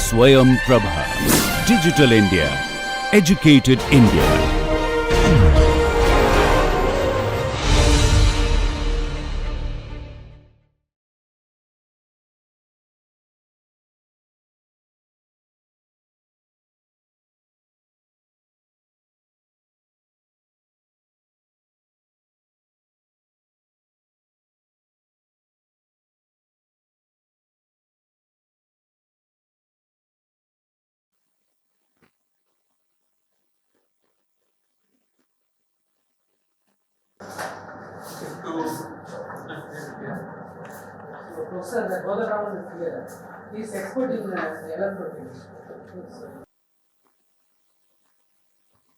Swayam Prabha. Digital India. Educated India. Professor, the other round is clear. He is expert in electrotechnics.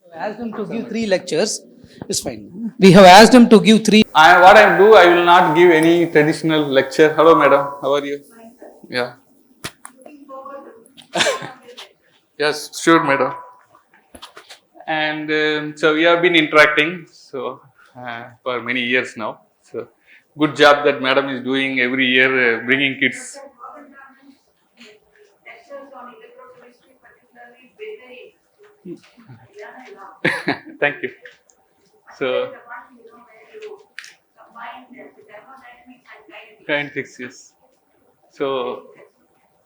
We asked him to give 3 lectures. It's fine. We have asked him to give 3. What I do, I will not give any traditional lecture. Hello, madam. How are you? Yeah. Yes, sure, madam. And so we have been interacting for many years now. So good job that madam is doing every year, bringing kids. Thank you. So, kinetics, yes. So,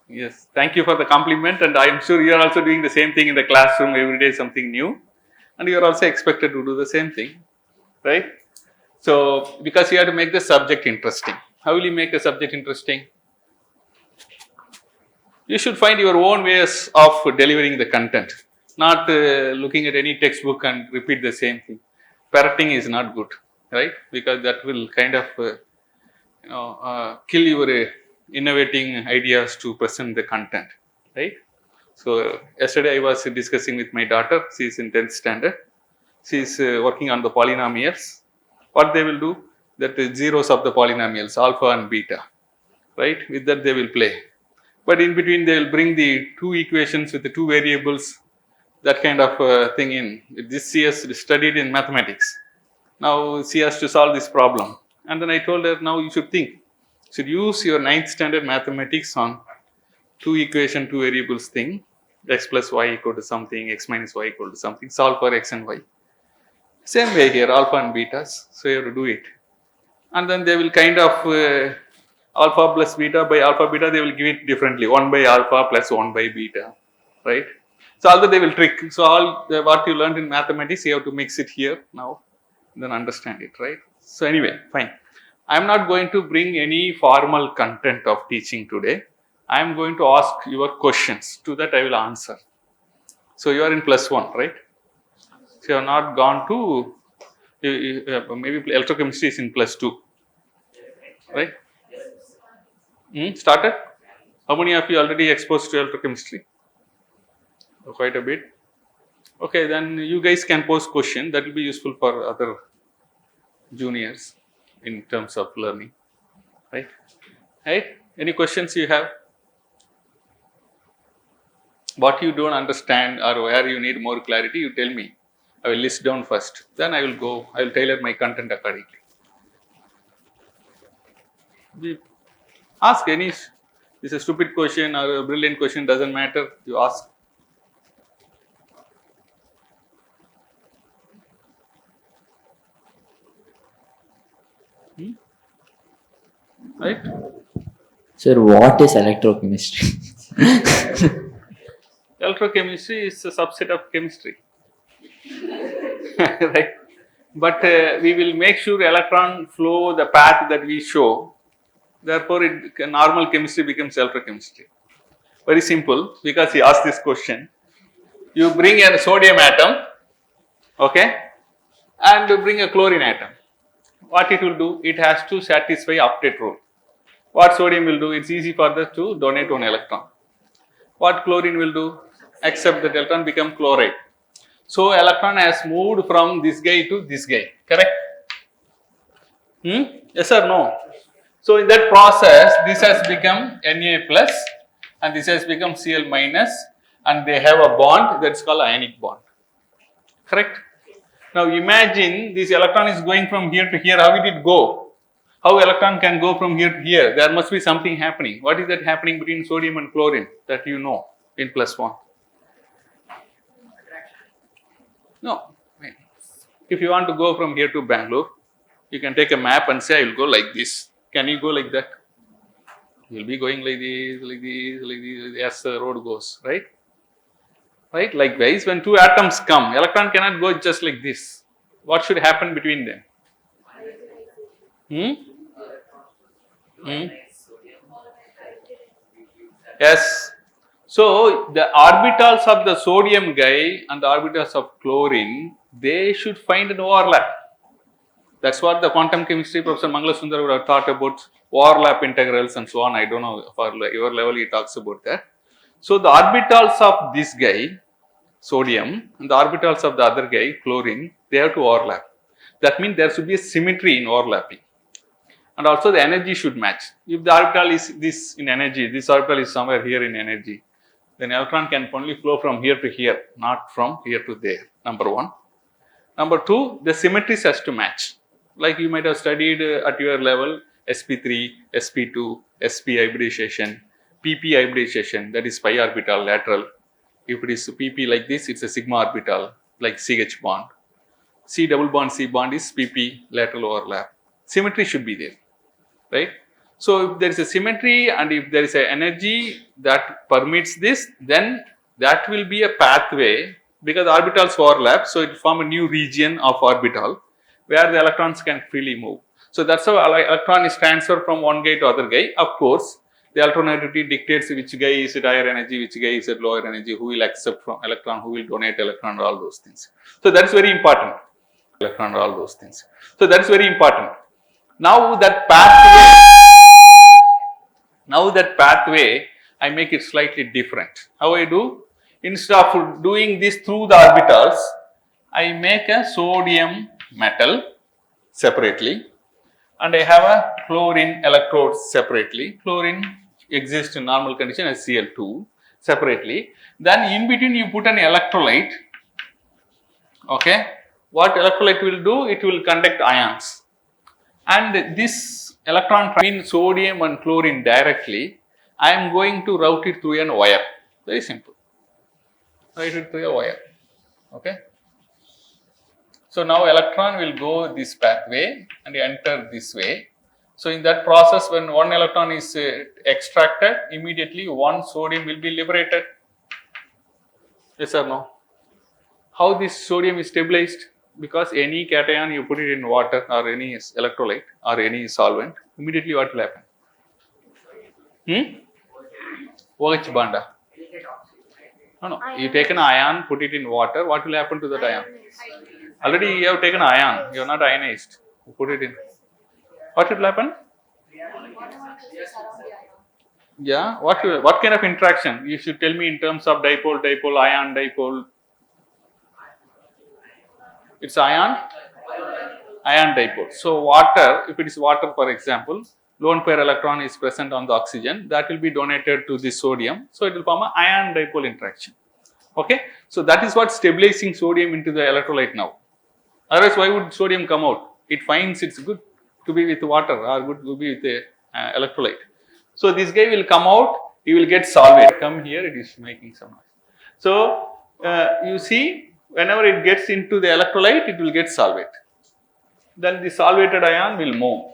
yes, thank you for the compliment, and I am sure you are also doing the same thing in the classroom every day, something new, and you are also expected to do the same thing, right? So, because you have to make the subject interesting. How will you make the subject interesting? You should find your own ways of delivering the content, not looking at any textbook and repeat the same thing. Parroting is not good, right? Because that will kind of kill your innovating ideas to present the content, right? So yesterday I was discussing with my daughter. She is in 10th standard. She is working on the polynomials. What they will do? That the zeros of the polynomials, alpha and beta, right? With that they will play. But in between they will bring the 2 equations with the 2 variables, that kind of thing in. This she has studied in mathematics. Now she has to solve this problem. And then I told her, now you should think. You should use your 9th standard mathematics on 2 equation, 2 variables thing. X plus y equal to something, x minus y equal to something. Solve for x and y. Same way here, alpha and betas. So you have to do it. And then they will kind of alpha plus beta by alpha beta, they will give it differently. 1 by alpha plus 1 by beta, right? So although they will trick. So what you learned in mathematics, you have to mix it here now, then understand it, right? So anyway, fine. I am not going to bring any formal content of teaching today. I am going to ask your questions. To that I will answer. So you are in +1, right? So you have not gone to, maybe electrochemistry is in +2, right? Started? How many of you already exposed to electrochemistry? Quite a bit. Okay, then you guys can pose question. That will be useful for other juniors in terms of learning, right? Right? Any questions you have? What you don't understand or where you need more clarity, you tell me. I will list down first. Then I will tailor my content accordingly. Ask any. This is a stupid question or a brilliant question, doesn't matter. You ask. Right? Sir, what is electrochemistry? Electrochemistry is a subset of chemistry. Right? But we will make sure electron flow the path that we show. Therefore, normal chemistry becomes electrochemistry. Very simple, because he asked this question. You bring a sodium atom, okay, and you bring a chlorine atom. What it will do? It has to satisfy octet rule. What sodium will do? It's easy for us to donate 1 electron. What chlorine will do? Accept that electron become chloride. So electron has moved from this guy to this guy. Correct? Yes or no? So in that process, this has become Na plus and this has become Cl minus, and they have a bond that's called ionic bond. Correct? Now imagine this electron is going from here to here. How will it go? How electron can go from here to here? There must be something happening. What is that happening between sodium and chlorine that you know? in +1? No. If you want to go from here to Bangalore, you can take a map and say, I will go like this. Can you go like that? You will be going like this, like this, like this, as the road goes, right? Right? Likewise, when two atoms come, electron cannot go just like this. What should happen between them? Yes. So, the orbitals of the sodium guy and the orbitals of chlorine, they should find an overlap. That's what the quantum chemistry Professor Mangalasundar would have taught about overlap integrals and so on. I don't know for your level he talks about that. So, the orbitals of this guy, sodium, and the orbitals of the other guy, chlorine, they have to overlap. That means there should be a symmetry in overlapping. And also the energy should match. If the orbital is this in energy, this orbital is somewhere here in energy, then electron can only flow from here to here, not from here to there, number one. Number two, the symmetries has to match. Like you might have studied at your level, sp3, sp2, sp hybridization, pp hybridization, that is pi orbital lateral. If it is pp like this, it's a sigma orbital, like CH bond. C double bond, C bond is pp lateral overlap. Symmetry should be there, right? So, if there is a symmetry and if there is an energy that permits this, then that will be a pathway because orbitals overlap. So, it will form a new region of orbital where the electrons can freely move. So, that is how electron is transferred from one guy to other guy. Of course, the electronegativity dictates which guy is at higher energy, which guy is at lower energy, who will accept from electron, who will donate electron, all those things. So, that is very important. Electron, all those things. So, that is very important. Now, that pathway, I make it slightly different. How I do? Instead of doing this through the orbitals, I make a sodium metal separately and I have a chlorine electrode separately. Chlorine exists in normal condition as Cl2 separately. Then in between you put an electrolyte. Okay. What electrolyte will do? It will conduct ions. And this electron between sodium and chlorine directly, I am going to route it through a wire. Very simple. Route it through a wire. Okay. So, now electron will go this pathway and enter this way. So, in that process, when one electron is extracted, immediately one sodium will be liberated. Yes or no? How this sodium is stabilized? Because any cation you put it in water or any electrolyte or any solvent, immediately what will happen? OH bond. No, you take an ion, put it in water, what will happen to that ion? Already you have taken ion, you are not ionized, you put it in. What will happen? Yeah, what kind of interaction? You should tell me in terms of dipole, ion, dipole. It's ion dipole. So, water, if it is water for example, lone pair electron is present on the oxygen, that will be donated to the sodium. So, it will form an ion dipole interaction. Okay. So, that is what stabilizing sodium into the electrolyte now. Otherwise, why would sodium come out? It finds it's good to be with water or good to be with the electrolyte. So, this guy will come out, he will get solvate. Come here, it is making some noise. So, you see, whenever it gets into the electrolyte, it will get solvate. Then the solvated ion will move.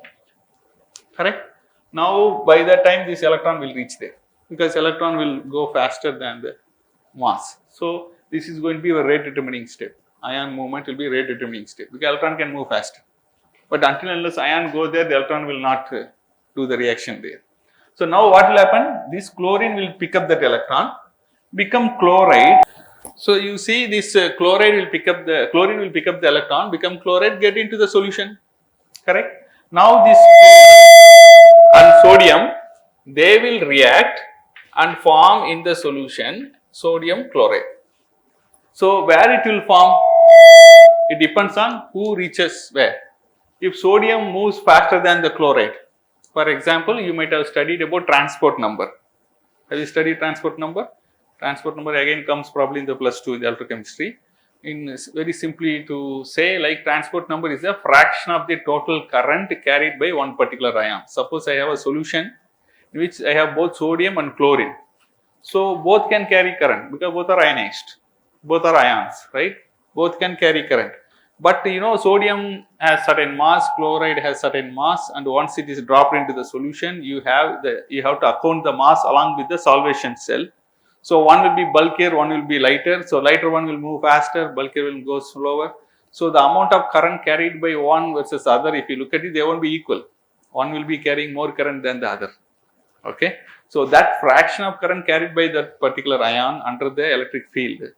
Correct? Now, by that time, this electron will reach there because electron will go faster than the mass. So, this is going to be a rate determining step. Ion movement will be a rate determining step because electron can move faster. But until unless ion go there, the electron will not do the reaction there. So, now what will happen? This chlorine will pick up that electron, become chloride. So, you see this chlorine will pick up the electron, become chloride, get into the solution, correct? Now, this and sodium, they will react and form in the solution sodium chloride. So, where it will form? It depends on who reaches where. If sodium moves faster than the chloride, for example, you might have studied about transport number. Have you studied transport number? Transport number again comes probably in the +2 in the electrochemistry. In very simply to say, like transport number is a fraction of the total current carried by one particular ion. Suppose I have a solution in which I have both sodium and chlorine. So both can carry current because both are ionized, both are ions, right? Both can carry current. But sodium has certain mass, chloride has certain mass, and once it is dropped into the solution, you have to account the mass along with the solvation cell. So one will be bulkier, one will be lighter. So lighter one will move faster, bulkier will go slower. So the amount of current carried by one versus other, if you look at it, they won't be equal. One will be carrying more current than the other. Okay. So that fraction of current carried by that particular ion under the electric field.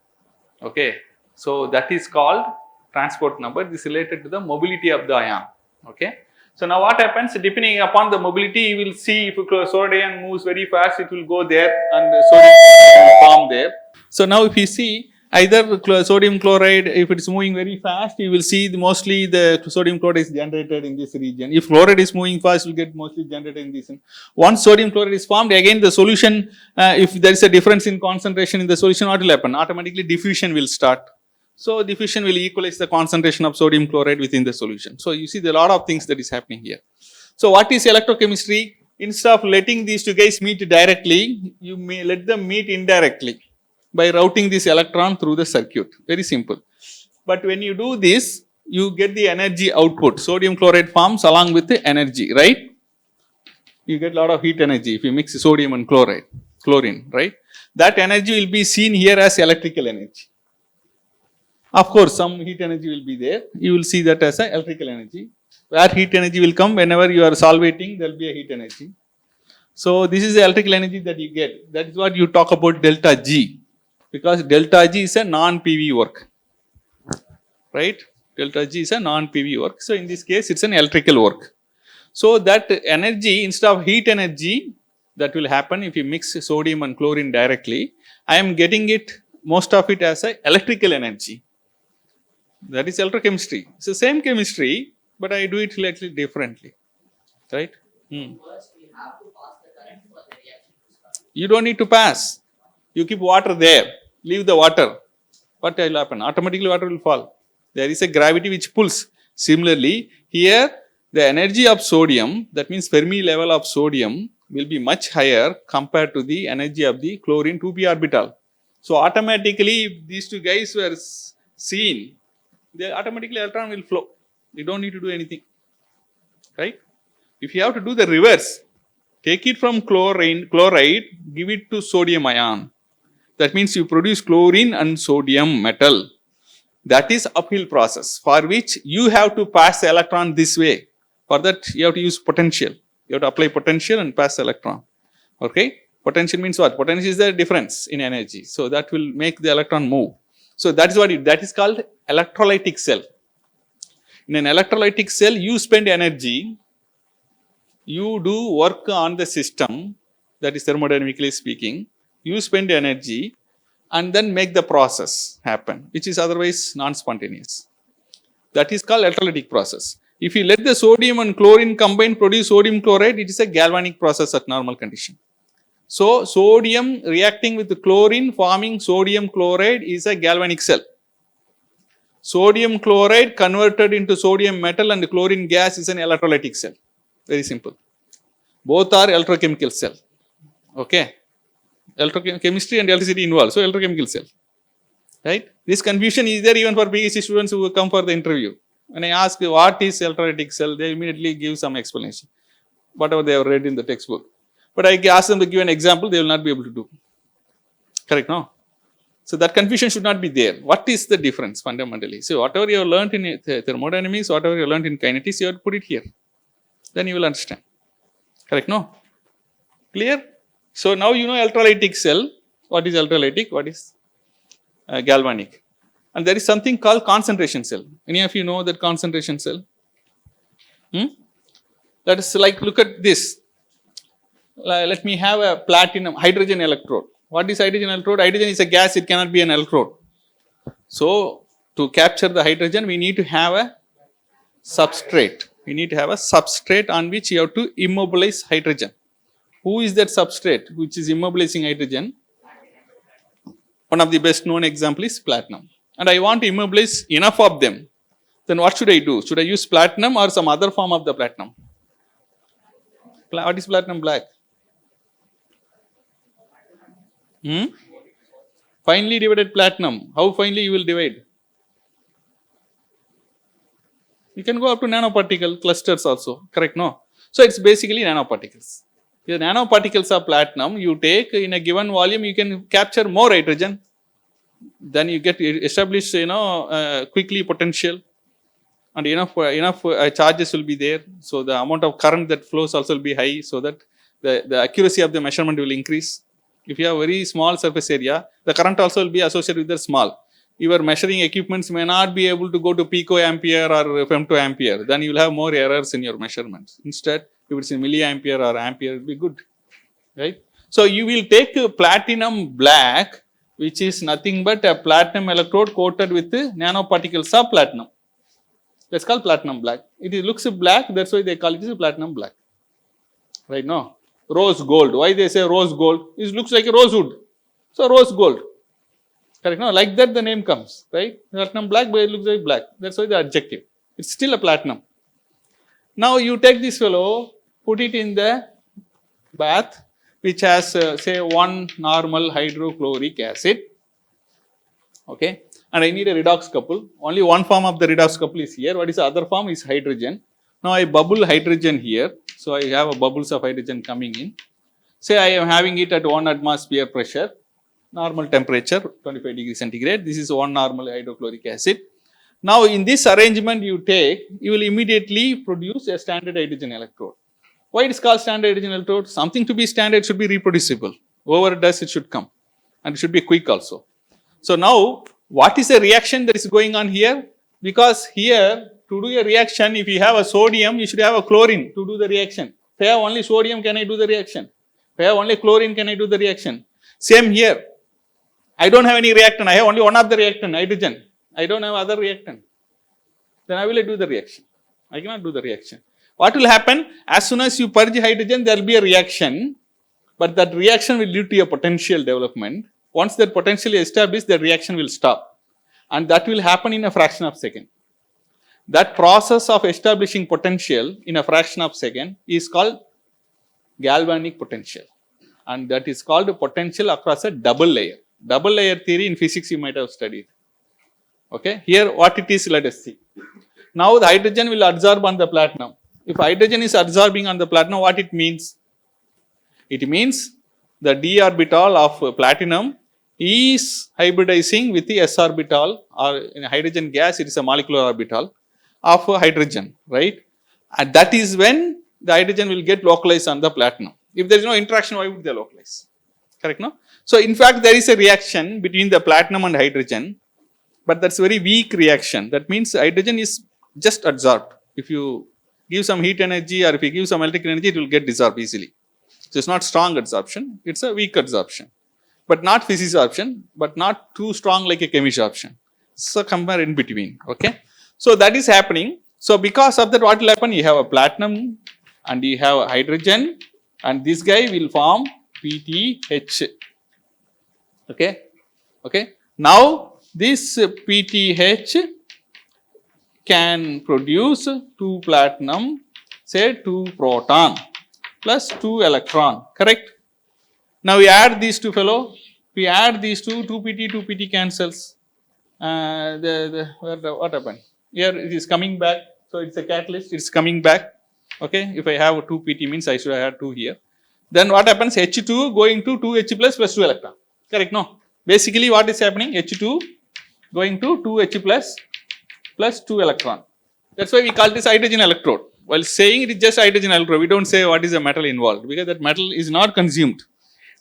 Okay. So that is called transport number. This is related to the mobility of the ion. Okay. So now what happens, depending upon the mobility, you will see if sodium moves very fast, it will go there and the sodium will form there. So now if you see either sodium chloride, if it is moving very fast, you will see mostly the sodium chloride is generated in this region. If chloride is moving fast, you will get mostly generated in this. Once sodium chloride is formed, again the solution, if there is a difference in concentration in the solution, what will happen? Automatically diffusion will start. So diffusion will equalize the concentration of sodium chloride within the solution. So you see there are a lot of things that is happening here. So what is electrochemistry? Instead of letting these two guys meet directly, you may let them meet indirectly by routing this electron through the circuit. Very simple. But when you do this, you get the energy output. Sodium chloride forms along with the energy, right? You get a lot of heat energy if you mix sodium and chlorine, right? That energy will be seen here as electrical energy. Of course, some heat energy will be there. You will see that as an electrical energy. Where heat energy will come, whenever you are solvating, there will be a heat energy. So this is the electrical energy that you get. That is what you talk about delta G. Because delta G is a non-PV work. Right? Delta G is a non-PV work. So in this case, it's an electrical work. So that energy, instead of heat energy, that will happen if you mix sodium and chlorine directly, I am getting it, most of it as a electrical energy. That is electrochemistry. It's the same chemistry, but I do it slightly differently. Right? First, we have to pass the current for the reaction to start. You don't need to pass. You keep water there. Leave the water. What will happen? Automatically water will fall. There is a gravity which pulls. Similarly, here the energy of sodium, that means Fermi level of sodium, will be much higher compared to the energy of the chlorine 2p orbital. So automatically, if these two guys were seen, automatically electron will flow. You don't need to do anything. Right? If you have to do the reverse, take it from chloride, give it to sodium ion. That means you produce chlorine and sodium metal. That is uphill process, for which you have to pass the electron this way. For that, you have to use potential. You have to apply potential and pass the electron. Okay? Potential means what? Potential is the difference in energy. So that will make the electron move. So that is what that is called electrolytic cell. In an electrolytic cell, you spend energy, you do work on the system, that is thermodynamically speaking, you spend energy and then make the process happen, which is otherwise non-spontaneous. That is called electrolytic process. If you let the sodium and chlorine combine, produce sodium chloride, it is a galvanic process at normal condition. So sodium reacting with the chlorine forming sodium chloride is a galvanic cell. Sodium chloride converted into sodium metal and chlorine gas is an electrolytic cell. Very simple. Both are electrochemical cell. Okay. Electrochemistry and electricity involved. So electrochemical cell. Right. This confusion is there even for PhD students who come for the interview. When I ask what is electrolytic cell, they immediately give some explanation. Whatever they have read in the textbook. But I ask them to give an example, they will not be able to do. Correct, no? So that confusion should not be there. What is the difference fundamentally? So whatever you have learned in thermodynamics, whatever you have learned in kinetics, you have to put it here. Then you will understand. Correct, no? Clear? So now you know electrolytic cell. What is electrolytic? What is galvanic? And there is something called concentration cell. Any of you know that concentration cell? That is like, look at this. Let me have a platinum hydrogen electrode. What is hydrogen electrode? Hydrogen is a gas, it cannot be an electrode. So to capture the hydrogen, we need to have a substrate. We need to have a substrate on which you have to immobilize hydrogen. Who is that substrate which is immobilizing hydrogen? One of the best known example is platinum. And I want to immobilize enough of them. Then what should I do? Should I use platinum or some other form of the platinum? What is platinum black? Hmm? Finely divided platinum. How finely you will divide? You can go up to nanoparticle clusters also, correct? No. So it's basically nanoparticles. The nanoparticles of platinum you take in a given volume, you can capture more hydrogen. Then you get established, quickly potential, and enough charges will be there. So the amount of current that flows also will be high, so that the accuracy of the measurement will increase. If you have very small surface area, the current also will be associated with the small. Your measuring equipments may not be able to go to picoampere or femtoampere. Then you will have more errors in your measurements. Instead, if it's in milliampere or ampere, it will be good, right? So you will take platinum black, which is nothing but a platinum electrode coated with nanoparticles of platinum. That's called platinum black. It looks black, that's why they call it as platinum black. Right now, rose gold. Why they say rose gold? It looks like a rosewood. So rose gold. Correct? No, like that the name comes, right? Platinum black, but it looks like black. That's why the adjective. It's still a platinum. Now you take this fellow, put it in the bath, which has say 1 normal hydrochloric acid. Okay, and I need a redox couple. Only one form of the redox couple is here. What is the other form? Is hydrogen. Now I bubble hydrogen here. So I have a bubbles of hydrogen coming in. Say I am having it at 1 atmosphere pressure, normal temperature 25 degrees centigrade. This is 1 normal hydrochloric acid. Now in this arrangement you take, you will immediately produce a standard hydrogen electrode. Why it is called standard hydrogen electrode? Something to be standard should be reproducible. Whoever does it should come, and it should be quick also. So now what is the reaction that is going on here? Because here to do a reaction, if you have a sodium, you should have a chlorine to do the reaction. If I have only sodium, can I do the reaction? If I have only chlorine, can I do the reaction? Same here. I don't have any reactant. I have only one of the reactant, hydrogen. I don't have other reactant. Then I will do the reaction. I cannot do the reaction. What will happen? As soon as you purge hydrogen, there will be a reaction, but that reaction will lead to a potential development. Once that potential is established, the reaction will stop, and that will happen in a fraction of a second. That process of establishing potential in a fraction of a second is called galvanic potential, and that is called potential across a double layer. Double layer theory in physics you might have studied. Okay, here what it is, let us see. Now the hydrogen will absorb on the platinum. If hydrogen is absorbing on the platinum, what it means? It means the d orbital of platinum is hybridizing with the s orbital, or in hydrogen gas it is a molecular orbital of hydrogen, right? And that is when the hydrogen will get localized on the platinum. If there is no interaction, why would they localize? Correct, no? So in fact there is a reaction between the platinum and hydrogen, but that's a very weak reaction. That means hydrogen is just absorbed. If you give some heat energy or if you give some electric energy, it will get dissolved easily. So it's not strong absorption, it's a weak absorption, but not physics absorption, but not too strong like a chemical absorption. So somewhere in between. Okay, so that is happening. So because of that, what will happen? You have a platinum and you have a hydrogen, and this guy will form PTH. Okay. Now this PTH can produce 2 platinum, say 2 proton plus 2 electron, correct? Now we add these two fellow, we add these two, 2pt cancels. What happened? Here it is coming back, so it's a catalyst, it's coming back. Okay, if I have 2pt means I should have 2 here. Then what happens? H2 going to 2H plus 2 electron, correct? No, basically what is happening? H2 going to 2H plus 2 electron. That's why we call this hydrogen electrode. While saying it is just hydrogen electrode, we don't say what is the metal involved, because that metal is not consumed.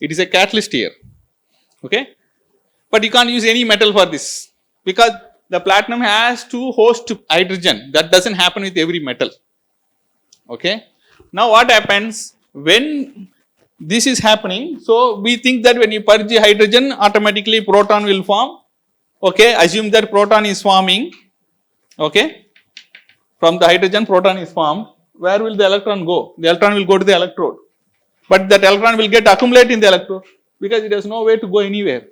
It is a catalyst here. Okay, but you can't use any metal for this, because the platinum has to host hydrogen. That doesn't happen with every metal. Okay, now what happens when this is happening? So we think that when you purge hydrogen, automatically proton will form. Okay, assume that proton is forming. Okay, from the hydrogen proton is formed. Where will the electron go? The electron will go to the electrode, but that electron will get accumulated in the electrode because it has no way to go anywhere.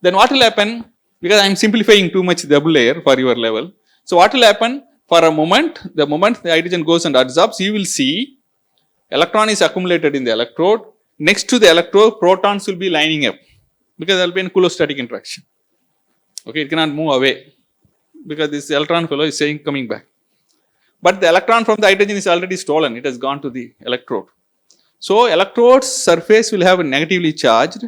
Then what will happen? Because I am simplifying too much double layer for your level. So what will happen? For a moment, the moment the hydrogen goes and absorbs, you will see electron is accumulated in the electrode. Next to the electrode, protons will be lining up. because there will be a coolostatic interaction. Okay, it cannot move away because this electron fellow is saying coming back. But the electron from the hydrogen is already stolen, it has gone to the electrode. So electrode's surface will have a negatively charged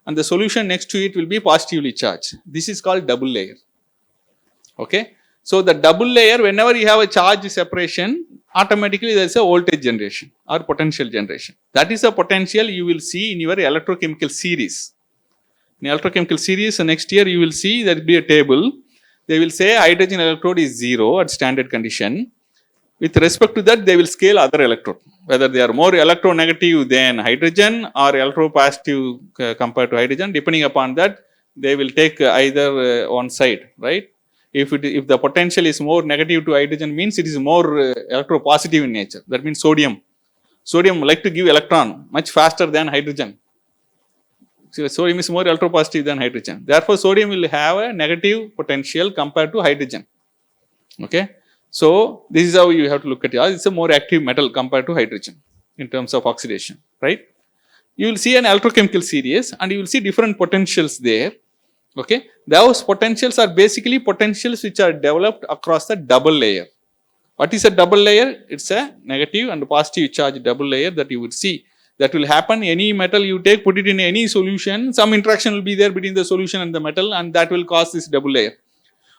and the solution next to it will be positively charged. This is called double layer. Okay. So the double layer, whenever you have a charge separation, automatically there is a voltage generation or potential generation. That is a potential you will see in your electrochemical series. In electrochemical series, next year you will see there will be a table. They will say hydrogen electrode is 0 at standard condition. With respect to that, they will scale other electrode, whether they are more electronegative than hydrogen or electropositive compared to hydrogen. Depending upon that, they will take either one side, right? If the potential is more negative to hydrogen, means it is more electropositive in nature. That means sodium. Sodium like to give electron much faster than hydrogen. So sodium is more electropositive than hydrogen. Therefore, sodium will have a negative potential compared to hydrogen. Okay. So this is how you have to look at it. It's a more active metal compared to hydrogen in terms of oxidation, right? You will see an electrochemical series and you will see different potentials there. Okay, those potentials are basically potentials which are developed across the double layer. What is a double layer? It's a negative and positive charge double layer that you would see. That will happen any metal you take, put it in any solution, some interaction will be there between the solution and the metal and that will cause this double layer.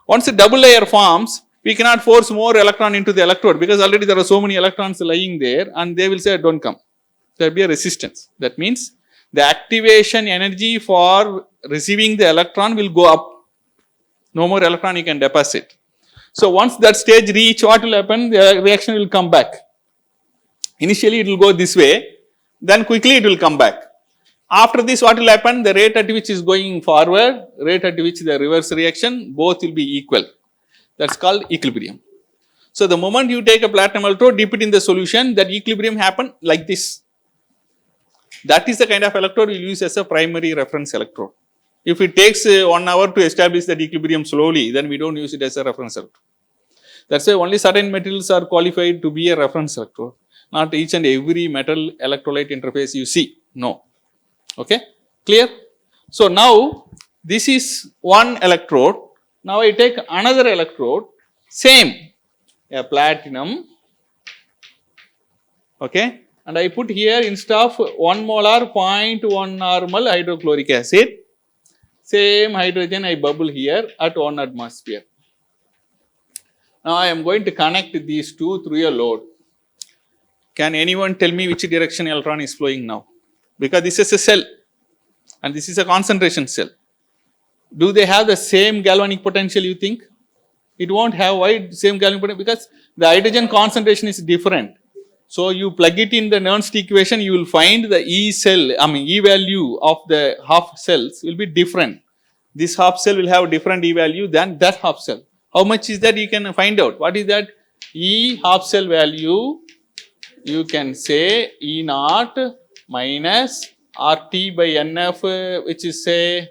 Once a double layer forms, we cannot force more electron into the electrode because already there are so many electrons lying there and they will say don't come. There will be a resistance. That means the activation energy for receiving the electron will go up. No more electron you can deposit. So once that stage reach, what will happen? The reaction will come back. Initially it will go this way, then quickly it will come back. After this, what will happen? The rate at which is going forward, rate at which the reverse reaction, both will be equal. That's called equilibrium. So the moment you take a platinum electrode, dip it in the solution, that equilibrium happen like this. That is the kind of electrode we will use as a primary reference electrode. If it takes 1 hour to establish that equilibrium slowly, then we don't use it as a reference electrode. That's why only certain materials are qualified to be a reference electrode. Not each and every metal electrolyte interface you see. No. Okay. Clear? So now this is one electrode. Now I take another electrode, same, a platinum, okay, and I put here instead of 1 molar 0.1 normal hydrochloric acid, same hydrogen I bubble here at 1 atmosphere. Now I am going to connect these two through a load. Can anyone tell me which direction electron is flowing now? Because this is a cell and this is a concentration cell. Do they have the same galvanic potential, you think? It won't have. Why same galvanic potential? Because the hydrogen concentration is different. So you plug it in the Nernst equation, you will find the E value of the half cells will be different. This half cell will have different E value than that half cell. How much is that? You can find out. What is that? E half cell value, you can say E naught minus RT by NF, which is say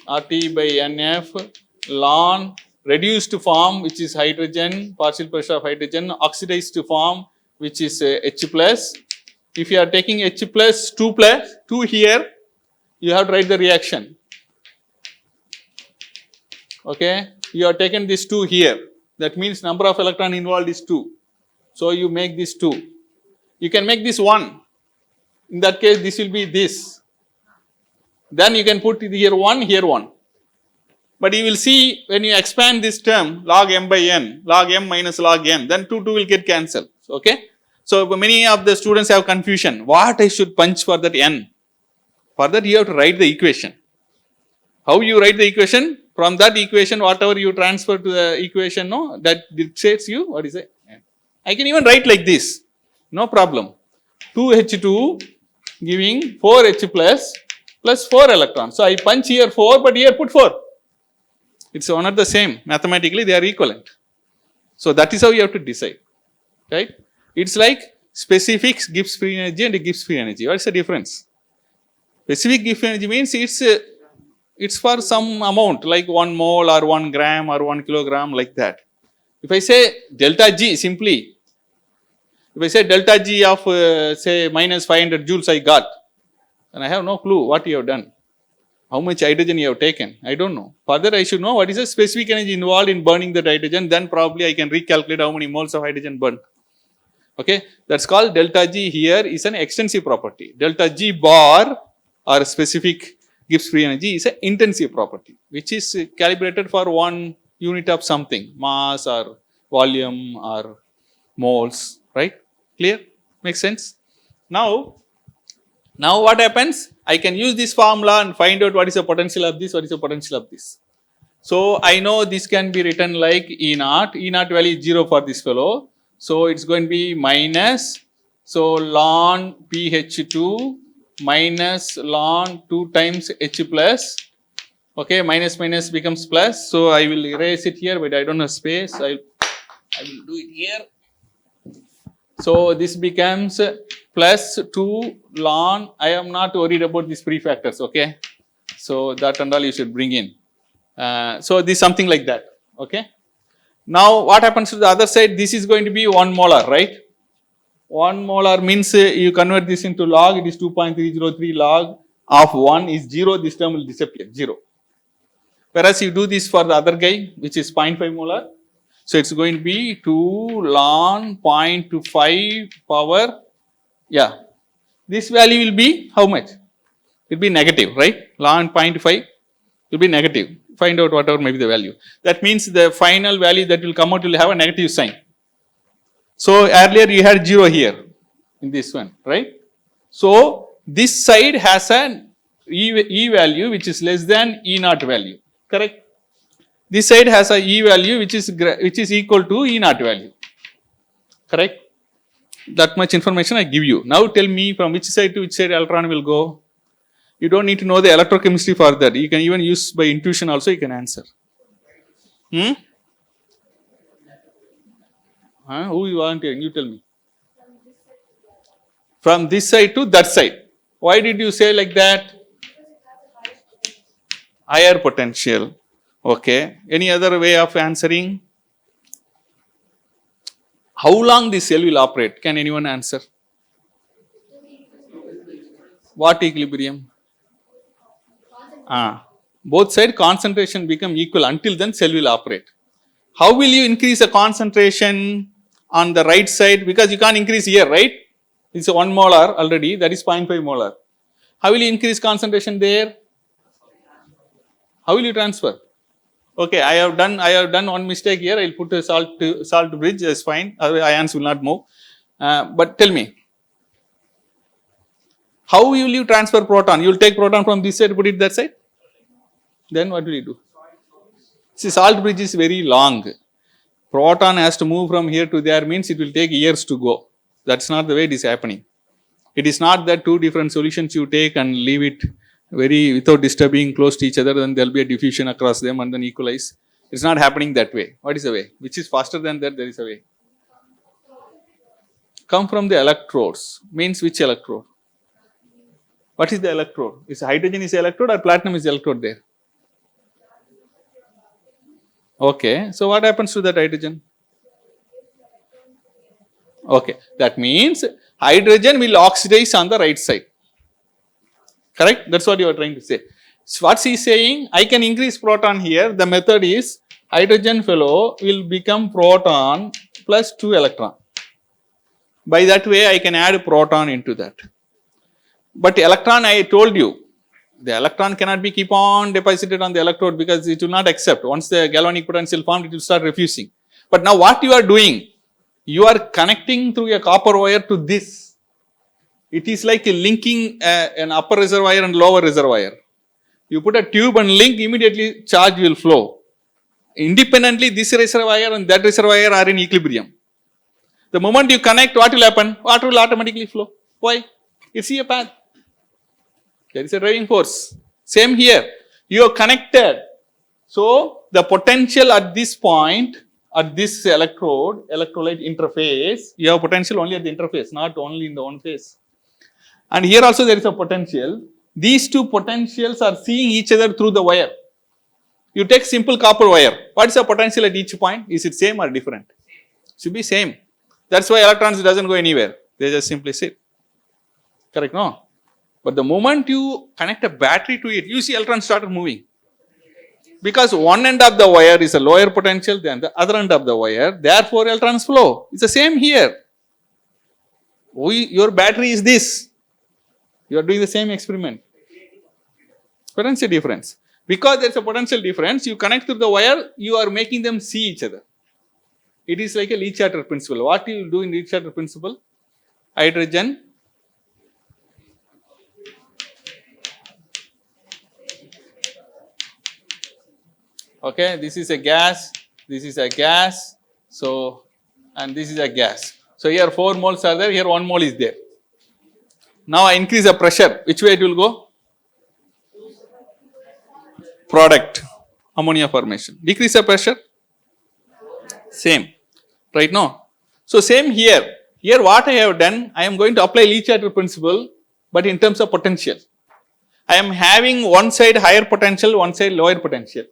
RT by NF ln reduced form, which is hydrogen, partial pressure of hydrogen, oxidized form, which is H plus. If you are taking H plus 2 here, you have to write the reaction. Okay, you have taken this 2 here. That means number of electron involved is 2. So you make this 2. You can make this 1. In that case, this will be this. Then you can put here 1, here 1. But you will see when you expand this term log m by n, log m minus log n, then 2 will get cancelled. Okay. So many of the students have confusion. What I should punch for that n? For that you have to write the equation. How you write the equation? From that equation, whatever you transfer to the equation, no, that dictates you what is it? I can even write like this. No problem. 2H2 giving 4H plus 4 electrons. So I punch here 4, but here put 4. It's one and the same. Mathematically, they are equivalent. So that is how you have to decide, right? It's like specific gives free energy and gives free energy. What's the difference? Specific gives free energy means it's for some amount like 1 mole or 1 gram or 1 kilogram like that. If I say delta G simply, if I say delta G of say minus 500 joules I got, and I have no clue what you have done. how much hydrogen you have taken. I don't know. Further, I should know what is the specific energy involved in burning that hydrogen. Then probably I can recalculate how many moles of hydrogen burned. Okay, that's called delta G. Here is an extensive property. Delta G bar or specific Gibbs free energy is an intensive property, which is calibrated for one unit of something, mass or volume or moles, right? Clear? Makes sense? Now what happens? I can use this formula and find out what is the potential of this, what is the potential of this. So I know this can be written like E naught. E naught value is 0 for this fellow. So it's going to be minus, so ln pH2 minus ln 2 times H plus. Okay, minus minus becomes plus. So I will erase it here, but I don't have space. I will do it here. So this becomes plus 2 ln. I am not worried about these prefactors. Okay, so that and all you should bring in. So this something like that. Okay. Now what happens to the other side? This is going to be 1 molar, right? 1 molar means you convert this into log. It is 2.303 log of 1 is 0. This term will disappear, 0. Whereas you do this for the other guy, which is 0.5 molar. So it's going to be 2 ln 0.25 power. Yeah. This value will be how much? It will be negative, right? Ln 0.5 will be negative. Find out whatever may be the value. That means the final value that will come out will have a negative sign. So earlier you had 0 here in this one, right? So this side has an E value which is less than E naught value, correct? This side has a E value which is equal to E naught value, correct? That much information I give you. Now tell me from which side to which side electron will go. You don't need to know the electrochemistry for that. You can even use by intuition also, you can answer. Who is volunteering? You tell me. From this side to that side. Why did you say like that? Higher potential. Okay. Any other way of answering? How long this cell will operate? Can anyone answer? What equilibrium? Both side concentration become equal, until then cell will operate. How will you increase the concentration on the right side? Because you can't increase here, right? It's a 1 molar already, that is 0.5 molar. How will you increase concentration there? How will you transfer? Okay, I have done one mistake here. I'll put a salt bridge, that's fine. Ions will not move. But tell me, how will you transfer proton? You will take proton from this side, put it that side. Then what will you do? See, salt bridge is very long. Proton has to move from here to there, means it will take years to go. That's not the way it is happening. It is not that 2 different solutions you take and leave it without disturbing close to each other, then there will be a diffusion across them and then equalize. It's not happening that way. What is the way? Which is faster than that, there is a way. Come from the electrodes. Means which electrode? What is the electrode? Is hydrogen is the electrode or platinum is the electrode there? Okay, so what happens to that hydrogen? Okay, that means hydrogen will oxidize on the right side. Correct? That's what you are trying to say. So what's he saying? I can increase proton here. The method is hydrogen fellow will become proton plus 2 electron. By that way, I can add proton into that. But electron, I told you, the electron cannot be keep on deposited on the electrode because it will not accept. Once the galvanic potential formed, it will start refusing. But now what you are doing? You are connecting through a copper wire to this. It is like linking an upper reservoir and lower reservoir. You put a tube and link, immediately charge will flow. Independently, this reservoir and that reservoir are in equilibrium. The moment you connect, what will happen? Water will automatically flow. Why? You see a path. There is a driving force. Same here. You are connected. So, the potential at this point, at this electrolyte interface, you have potential only at the interface, not only in the one phase. And here also there is a potential. These 2 potentials are seeing each other through the wire. You take simple copper wire. What is the potential at each point? Is it same or different? Should be same. That's why electrons doesn't go anywhere. They just simply sit. Correct, no? But the moment you connect a battery to it, you see electrons started moving. Because one end of the wire is a lower potential than the other end of the wire, therefore electrons flow. It's the same here. Your battery is this. You are doing the same experiment. Potential difference. Because there is a potential difference, you connect to the wire, you are making them see each other. It is like a Lee-Charter principle. What do you do in Lee-Charter principle? Hydrogen, okay, this is a gas, so, and this is a gas. So here 4 moles are there, here 1 mole is there. Now I increase the pressure, which way it will go? Product, ammonia formation. Decrease the pressure? Same, right now. So same here. Here what I have done, I am going to apply Lee-Charter principle, but in terms of potential. I am having one side higher potential, one side lower potential.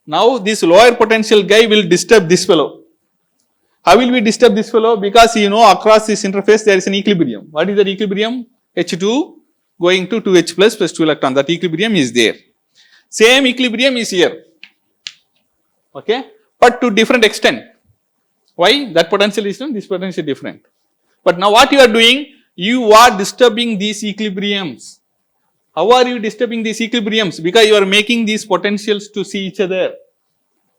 Now this lower potential guy will disturb this fellow. How will we disturb this fellow? Because you know across this interface there is an equilibrium. What is the equilibrium? H2 going to 2H plus 2 electron. That equilibrium is there. Same equilibrium is here. Okay, but to different extent. Why? That potential is different, this potential is different. But now what you are doing? You are disturbing these equilibriums. How are you disturbing these equilibriums? Because you are making these potentials to see each other.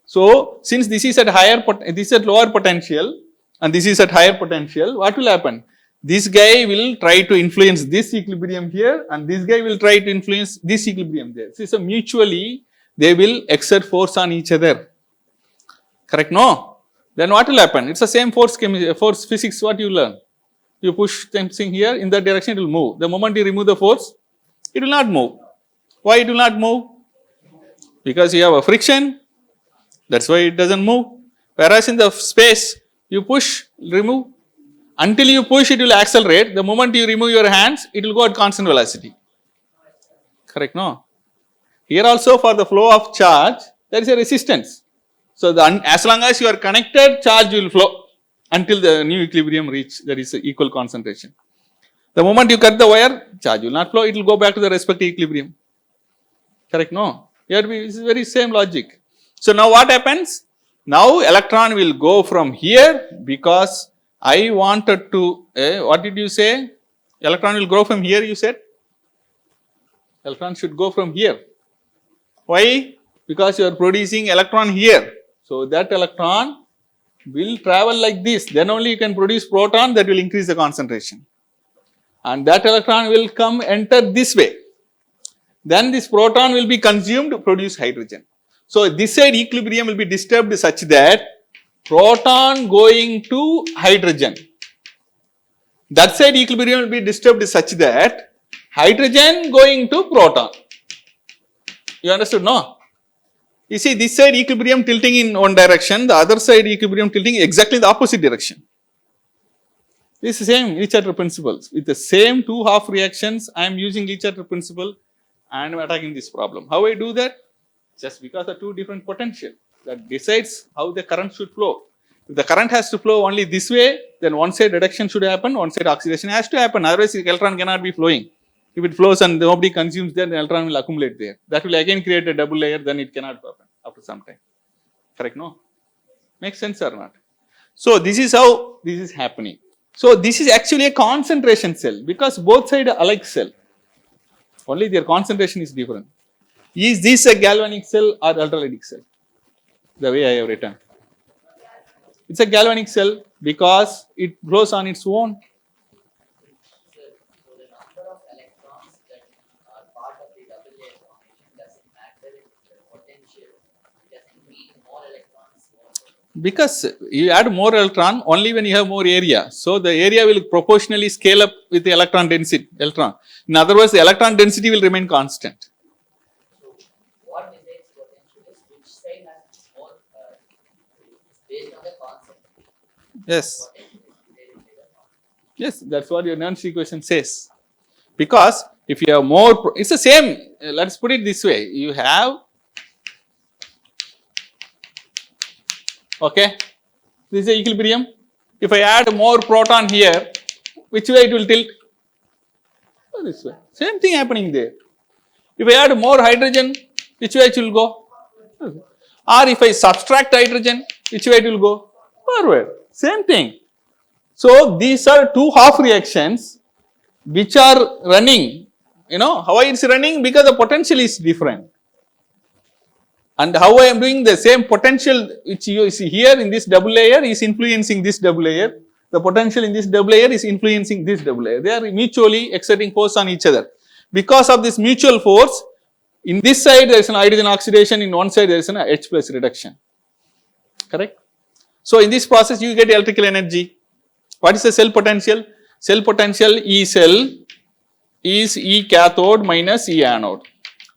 So since this is at this is at lower potential and this is at higher potential, what will happen? This guy will try to influence this equilibrium here and this guy will try to influence this equilibrium there. So mutually they will exert force on each other. Correct? No? Then what will happen? It's the same force physics what you learn. You push something here, in that direction it will move. The moment you remove the force, it will not move. Why it will not move? Because you have a friction, that's why it doesn't move. Whereas in the space, you push, remove. Until you push, it will accelerate. The moment you remove your hands, it will go at constant velocity. Correct? No? Here also for the flow of charge, there is a resistance. So as long as you are connected, charge will flow until the new equilibrium reach, there is equal concentration. The moment you cut the wire, charge will not flow, it will go back to the respective equilibrium. Correct? No? Here this is very same logic. So now what happens? Now electron will go from here because I wanted to, what did you say? Electron will go from here, you said? Electron should go from here. Why? Because you are producing electron here. So that electron will travel like this. Then only you can produce proton that will increase the concentration. And that electron will come enter this way. Then this proton will be consumed to produce hydrogen. So this side equilibrium will be disturbed such that proton going to hydrogen. That side equilibrium will be disturbed such that hydrogen going to proton. You understood? No? You see this side equilibrium tilting in one direction, the other side equilibrium tilting exactly the opposite direction. This is the same Lee-Charter principles. With the same two half reactions, I am using Lee-Charter principle and I am attacking this problem. How I do that? Just because of two different potential that decides how the current should flow. If the current has to flow only this way, then one side reduction should happen, one side oxidation has to happen. Otherwise, the electron cannot be flowing. If it flows and nobody consumes there, the electron will accumulate there. That will again create a double layer, then it cannot happen after some time. Correct? No? Makes sense or not? So this is how this is happening. So this is actually a concentration cell because both sides are alike cell. Only their concentration is different. Is this a galvanic cell or ultralytic cell? The way I have written. It's a galvanic cell because it flows on its own. So the number of electrons that are part of the double layer formation doesn't matter in the potential. It doesn't need more electrons. Because you add more electron only when you have more area. So the area will proportionally scale up with the electron density. In other words, the electron density will remain constant. So what decides potential is which side has more, it's based on the concept. Yes. Potential is very bigger. Yes, that's what your Nernst equation says. Because if you have more, it's the same. Let's put it this way. You have, okay, this is the equilibrium. If I add more proton here, which way it will tilt? This way. Same thing happening there. If I add more hydrogen, which way it will go? Or if I subtract hydrogen, which way it will go? Forward. Same thing. So these are two half reactions which are running. You know how it's running? Because the potential is different. And how I am doing the same potential which you see here in this double layer is influencing this double layer. The potential in this double layer is influencing this double layer. They are mutually exerting force on each other. Because of this mutual force, in this side there is an hydrogen oxidation, in one side there is an H plus reduction. Correct? So in this process you get electrical energy. What is the cell potential? Cell potential E cell is E cathode minus E anode.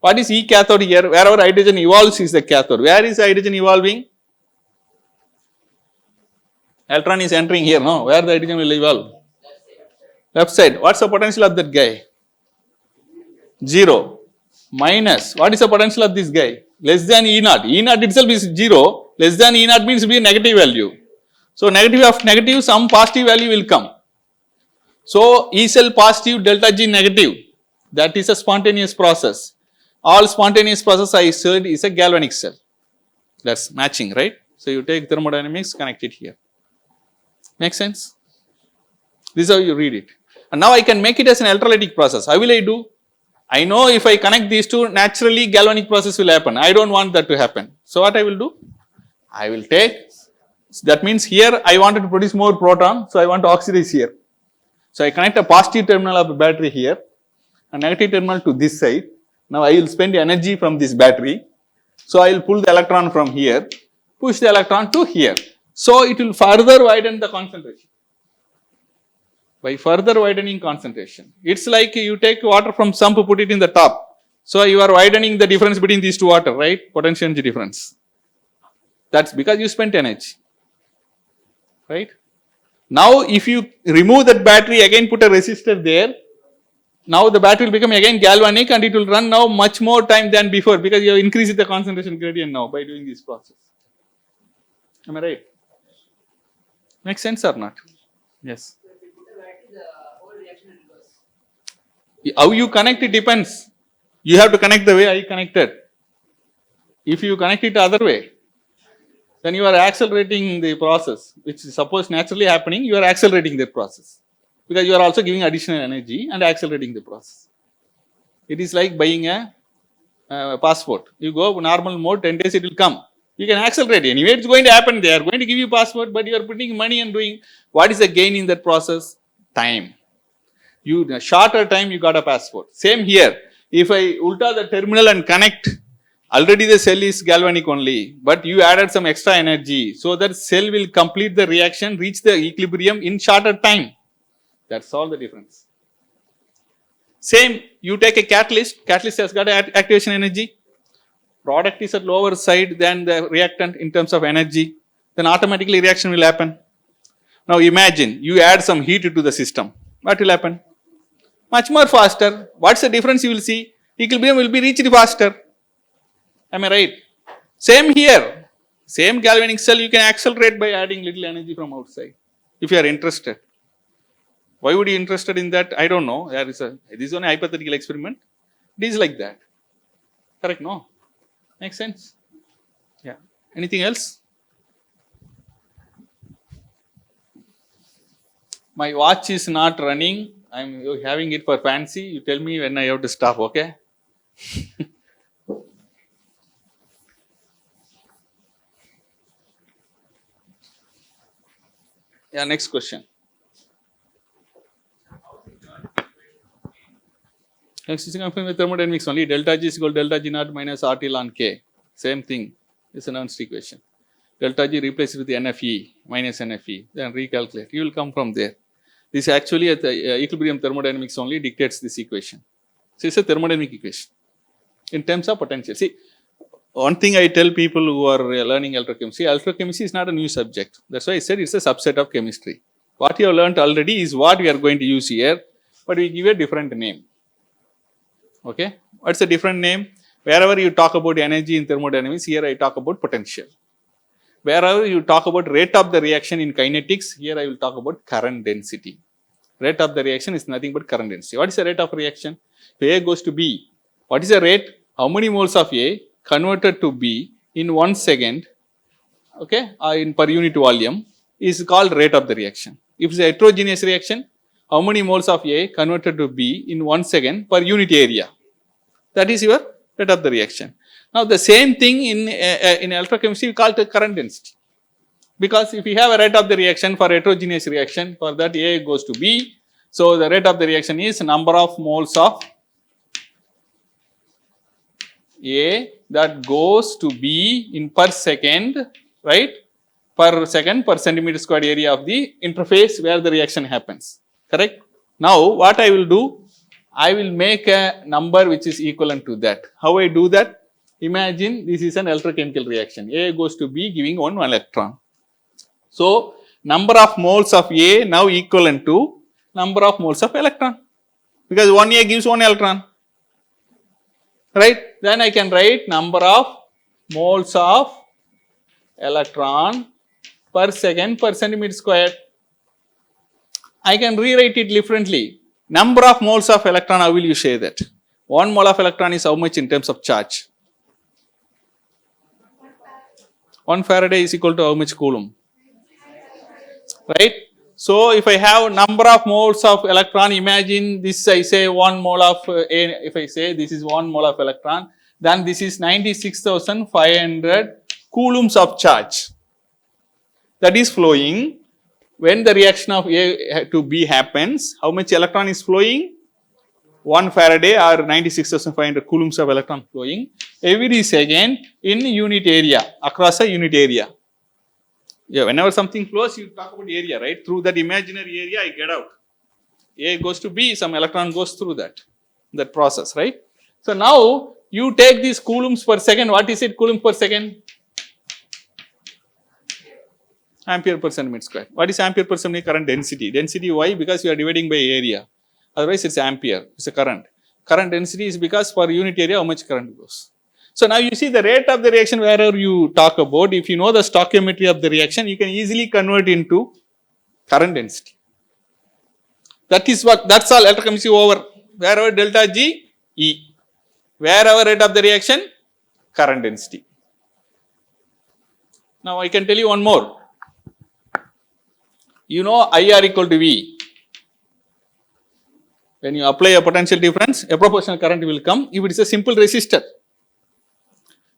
What is E cathode here? Wherever hydrogen evolves is the cathode. Where is hydrogen evolving? Electron is entering here, no? Where the hydrogen will evolve? Left side. What's the potential of that guy? 0. Minus. What is the potential of this guy? Less than E naught. E naught itself is 0. Less than E naught means it will be a negative value. So negative of negative, some positive value will come. So E cell positive, delta G negative. That is a spontaneous process. All spontaneous process I said is a galvanic cell. That's matching, right? So you take thermodynamics, connect it here. Make sense? This is how you read it. And now I can make it as an electrolytic process. How will I do? I know if I connect these two, naturally galvanic process will happen. I don't want that to happen. So what I will do? I will take, that means here I wanted to produce more proton, so I want to oxidize here. So I connect a positive terminal of a battery here, a negative terminal to this side. Now I will spend energy from this battery. So I will pull the electron from here, push the electron to here. So it will further widen the concentration. By further widening concentration. It's like you take water from sump, put it in the top. So you are widening the difference between these two water, right? Potential energy difference. That's because you spent energy. Right? Now if you remove that battery, again put a resistor there, now the battery will become again galvanic and it will run now much more time than before because you have increased the concentration gradient now by doing this process. Am I right? Makes sense or not? Yes. How you connect it depends. You have to connect the way I connected. If you connect it the other way, then you are accelerating the process, which is supposed naturally happening, you are accelerating the process. Because you are also giving additional energy and accelerating the process. It is like buying a passport. You go normal mode, 10 days it will come. You can accelerate anyway, it's going to happen. They are going to give you passport, but you are putting money and doing, what is the gain in that process? Time. You, in a shorter time, you got a passport. Same here. If I ulta the terminal and connect, already the cell is galvanic only, but you added some extra energy. So that cell will complete the reaction, reach the equilibrium in shorter time. That's all the difference. Same, you take a catalyst has got activation energy. Product is at lower side than the reactant in terms of energy. Then automatically reaction will happen. Now imagine, you add some heat to the system. What will happen? Much more faster. What's the difference you will see? Equilibrium will be reached faster. Am I right? Same here. Same galvanic cell you can accelerate by adding little energy from outside. If you are interested. Why would you be interested in that? I don't know. This is only a hypothetical experiment. It is like that. Correct? No? Makes sense? Yeah. Anything else? My watch is not running. I'm having it for fancy. You tell me when I have to stop, okay? Yeah, next question. Next is confirmed with thermodynamics only. Delta G is equal to delta G naught minus RT ln K. Same thing. It's an Nernst equation. Delta G replace it with NFE minus NFE. Then recalculate. You will come from there. This actually at the equilibrium thermodynamics only dictates this equation. So it's a thermodynamic equation in terms of potential. See, one thing I tell people who are learning electrochemistry is not a new subject. That's why I said it's a subset of chemistry. What you have learnt already is what we are going to use here, but we give a different name. Okay? What's a different name? Wherever you talk about energy in thermodynamics, here I talk about potential. Wherever you talk about rate of the reaction in kinetics, here I will talk about current density. Rate of the reaction is nothing but current density. What is the rate of reaction? If A goes to B, what is the rate? How many moles of A converted to B in 1 second, okay, in per unit volume is called rate of the reaction. If it's a heterogeneous reaction, how many moles of A converted to B in 1 second per unit area? That is your rate of the reaction. Now, the same thing in electrochemistry, we call it current density. Because if you have a rate of the reaction for heterogeneous reaction, for that A goes to B, so the rate of the reaction is number of moles of A that goes to B in per second, right? Per second per centimeter squared area of the interface where the reaction happens, correct? Now, what I will do, I will make a number which is equivalent to that. How I do that? Imagine this is an electrochemical reaction. A goes to B giving one electron. So, number of moles of A now equivalent to number of moles of electron, because 1 A gives 1 electron, right? Then I can write number of moles of electron per second per centimeter square. I can rewrite it differently. Number of moles of electron, how will you say that? 1 mole of electron is how much in terms of charge? 1 Faraday is equal to how much coulomb? Right? So, if I have number of moles of electron, imagine this I say 1 mole of if I say this is 1 mole of electron, then this is 96,500 coulombs of charge that is flowing. When the reaction of A to B happens, how much electron is flowing? 1 Faraday or 96,500 coulombs of electron flowing every second in unit area, across a unit area. Yeah, whenever something flows, you talk about area, right? Through that imaginary area, I get out. A goes to B, some electron goes through that process, right? So now you take these coulombs per second. What is it, coulomb per second? Ampere per centimeter square. What is ampere per centimeter? Current density. Density, why? Because you are dividing by area. Otherwise, it's ampere. It's a current. Current density is because per unit area, how much current goes. So now you see the rate of the reaction wherever you talk about. If you know the stoichiometry of the reaction, you can easily convert into current density. That is what, that's all electrochemistry over. Wherever delta G, E. Wherever rate of the reaction, current density. Now I can tell you one more. You know IR equal to V. When you apply a potential difference, a proportional current will come if it is a simple resistor.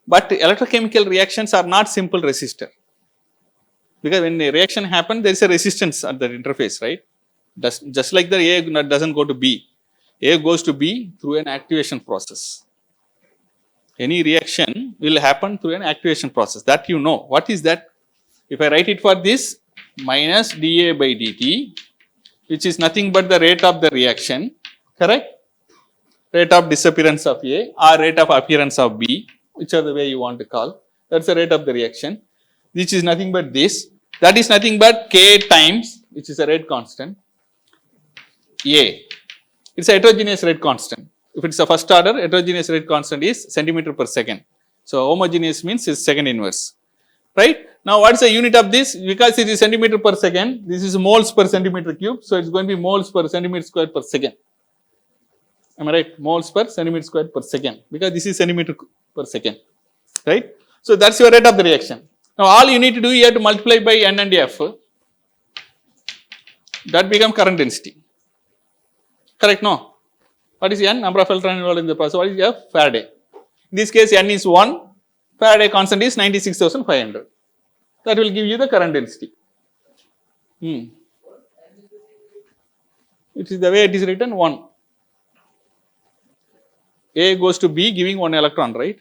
But electrochemical reactions are not simple resistor. Because when the reaction happens, there is a resistance at the interface, right? Just like the A doesn't go to B. A goes to B through an activation process. Any reaction will happen through an activation process. That you know. What is that? If I write it for this, minus dA by dt, which is nothing but the rate of the reaction, correct? Rate of disappearance of A or rate of appearance of B, whichever way you want to call. That's the rate of the reaction, which is nothing but this. That is nothing but K times, which is a rate constant, A. It's a heterogeneous rate constant. If it's a first order, heterogeneous rate constant is centimeter per second. So homogeneous means is second inverse, right? Now what is the unit of this? Because it is centimeter per second, this is moles per centimeter cube. So it's going to be moles per centimeter square per second. Am I right? Moles per centimeter square per second, because this is centimeter per second, right? So that's your rate of the reaction. Now all you need to do, you have to multiply by N and F. That becomes current density. Correct? No? What is N? Number of electrons involved in the process. What is F? Faraday. In this case, N is 1. Faraday constant is 96,500. That will give you the current density. It is the way it is written, 1. A goes to B giving 1 electron, right?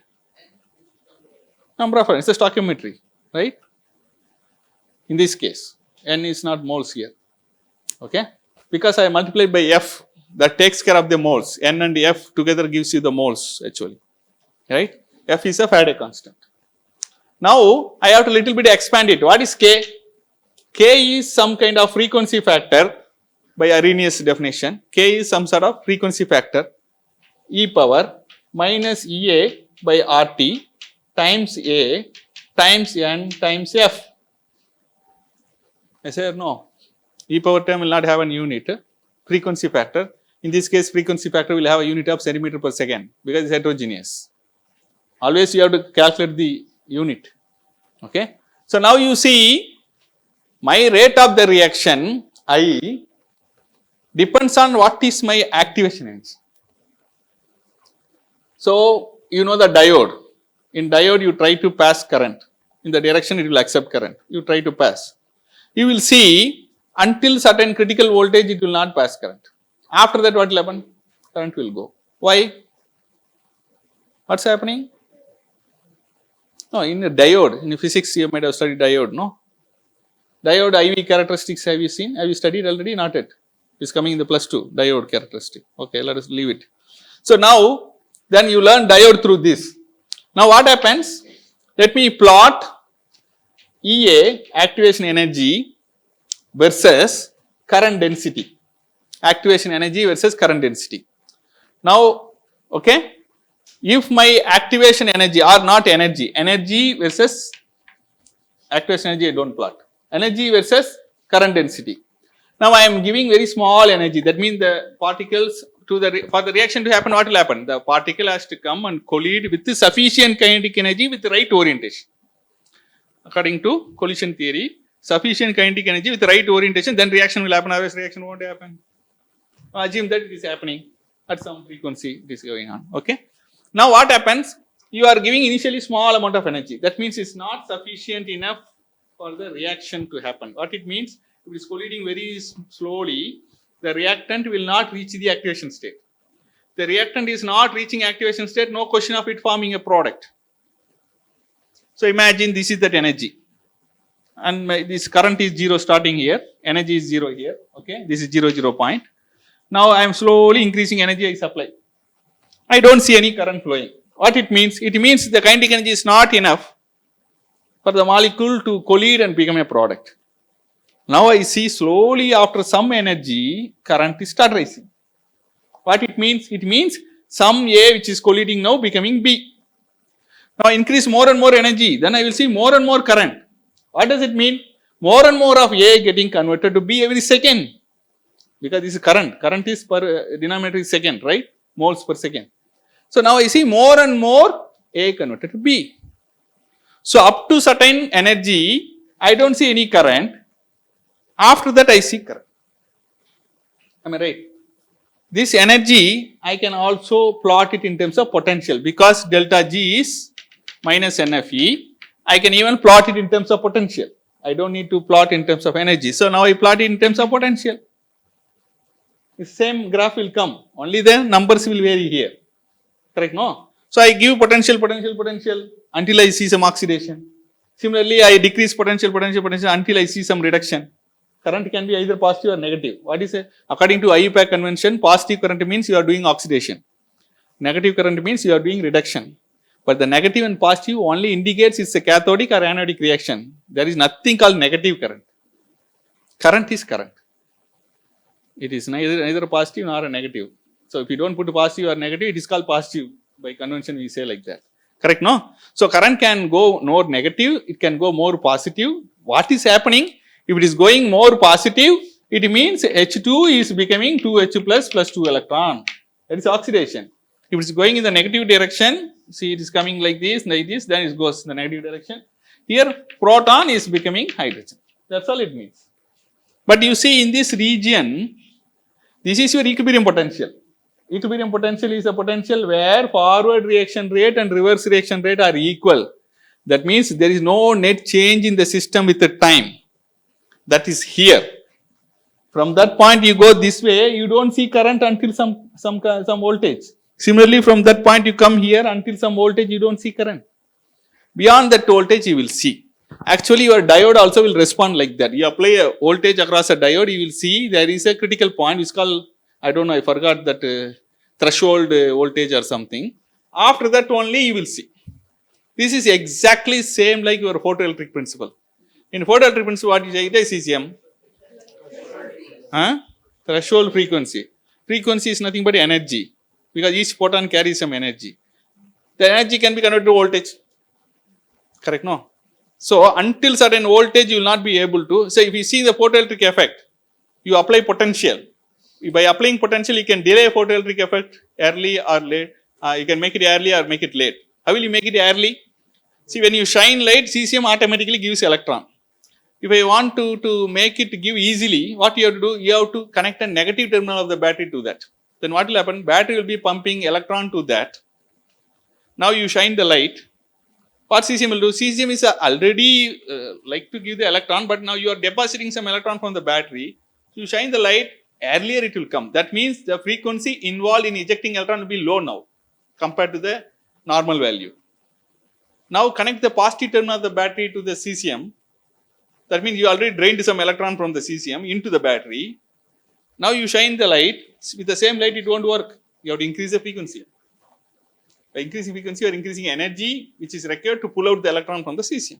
Number of electrons, it's a stoichiometry, right? In this case, N is not moles here, okay? Because I multiplied by F, that takes care of the moles. N and F together gives you the moles actually, right? F is a Faraday constant. Now, I have to little bit expand it. What is K? K is some kind of frequency factor by Arrhenius definition. K is some sort of frequency factor, e power minus Ea by RT times A times N times F. I say no. E power term will not have an unit. frequency factor. In this case, frequency factor will have a unit of centimeter per second because it's heterogeneous. Always you have to calculate the unit. Okay. So now you see my rate of the reaction I depends on what is my activation energy. So you know the diode. In diode you try to pass current. In the direction it will accept current. You try to pass. You will see until certain critical voltage it will not pass current. After that what will happen? Current will go. Why? What's happening? No, in a diode, in physics you might have studied diode, no? Diode IV characteristics have you seen? Have you studied already? Not yet. It's coming in the +2, diode characteristic. Okay, let us leave it. So now, then you learn diode through this. Now what happens? Let me plot EA, activation energy, versus current density. Activation energy versus current density. Now, okay, if my activation energy or not energy, energy versus activation energy I don't plot, energy versus current density. Now I am giving very small energy, that means the particles for the reaction to happen, what will happen? The particle has to come and collide with sufficient kinetic energy with the right orientation. According to collision theory, sufficient kinetic energy with the right orientation, then reaction will happen, otherwise reaction won't happen. Assume that it is happening at some frequency, it is going on. Okay. Now what happens? You are giving initially small amount of energy. That means it's not sufficient enough for the reaction to happen. What it means? If it is colliding very slowly, the reactant will not reach the activation state. The reactant is not reaching activation state, no question of it forming a product. So imagine this is that energy. And this current is 0 starting here, energy is 0 here, okay, this is 0 point. Now I am slowly increasing energy I supply. I don't see any current flowing. What it means? It means the kinetic energy is not enough for the molecule to collide and become a product. Now I see slowly after some energy, current is start rising. What it means? It means some A which is colliding now becoming B. Now increase more and more energy, then I will see more and more current. What does it mean? More and more of A getting converted to B every second. Because this is current. Current is per denominator is second, right? Moles per second. So now I see more and more A converted to B. So up to certain energy, I don't see any current. After that I see current. Am I right? This energy, I can also plot it in terms of potential because delta G is minus NFE. I can even plot it in terms of potential. I don't need to plot in terms of energy. So now I plot it in terms of potential. The same graph will come, only the numbers will vary here. Correct, no? So I give potential until I see some oxidation. Similarly, I decrease potential until I see some reduction. Current can be either positive or negative. What is it? According to IUPAC convention, positive current means you are doing oxidation. Negative current means you are doing reduction. But the negative and positive only indicates it's a cathodic or anodic reaction. There is nothing called negative current. Current is current. It is neither a positive nor a negative. So if you don't put a positive or negative, it is called positive. By convention, we say like that. Correct, no? So current can go more negative, it can go more positive. What is happening? If it is going more positive, it means H2 is becoming 2H plus 2 electron. That is oxidation. If it is going in the negative direction, see it is coming like this, then it goes in the negative direction. Here, proton is becoming hydrogen. That's all it means. But you see in this region, this is your equilibrium potential. Equilibrium potential is a potential where forward reaction rate and reverse reaction rate are equal. That means there is no net change in the system with the time. That is here. From that point you go this way, you don't see current until some voltage. Similarly, from that point you come here until some voltage, you don't see current. Beyond that voltage you will see. Actually, your diode also will respond like that. You apply a voltage across a diode, you will see there is a critical point. It's called, I don't know, I forgot that threshold voltage or something. After that only you will see. This is exactly same like your photoelectric principle. In photoelectric principle, what you say is CCM. Threshold frequency. Frequency is nothing but energy. Because each photon carries some energy. The energy can be converted to voltage. Correct, no? So, until certain voltage, you will not be able to. So, if you see the photoelectric effect, you apply potential. by applying potential, you can delay photoelectric effect early or late. You can make it early or make it late. How will you make it early? See, when you shine light, cesium automatically gives electron. If I want to make it give easily, what you have to do? You have to connect a negative terminal of the battery to that. Then what will happen? Battery will be pumping electron to that. Now you shine the light. What cesium will do? Cesium is already like to give the electron, but now you are depositing some electron from the battery. You shine the light, earlier it will come. That means the frequency involved in ejecting electron will be low now compared to the normal value. Now connect the positive terminal of the battery to the cesium. That means you already drained some electron from the cesium into the battery. Now you shine the light. With the same light, it won't work. You have to increase the frequency. By increasing frequency, you are increasing energy which is required to pull out the electron from the cesium.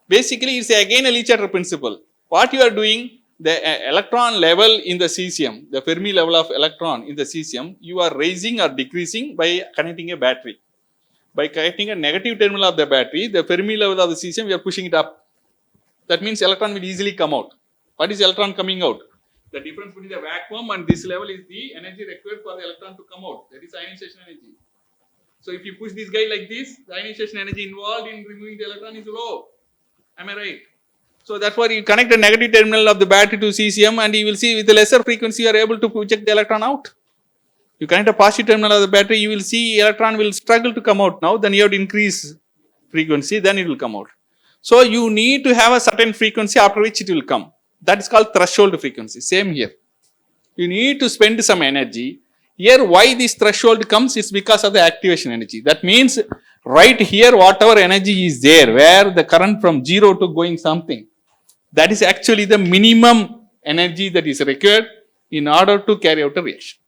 Basically, it's again a Leach-Arter principle. What you are doing, the electron level in the cesium, the Fermi level of electron in the cesium, you are raising or decreasing by connecting a battery. By connecting a negative terminal of the battery, the Fermi level of the cesium, we are pushing it up. That means electron will easily come out. What is electron coming out? The difference between the vacuum and this level is the energy required for the electron to come out. That is ionization energy. So if you push this guy like this, the ionization energy involved in removing the electron is low. Am I right? So that's why you connect the negative terminal of the battery to cesium, and you will see with the lesser frequency you are able to project the electron out. You connect a positive terminal of the battery, you will see electron will struggle to come out now, then you have to increase frequency, then it will come out. So you need to have a certain frequency after which it will come. That is called threshold frequency. Same here. You need to spend some energy. Here why this threshold comes is because of the activation energy. That means right here whatever energy is there, where the current from 0 to going something, that is actually the minimum energy that is required in order to carry out a reaction.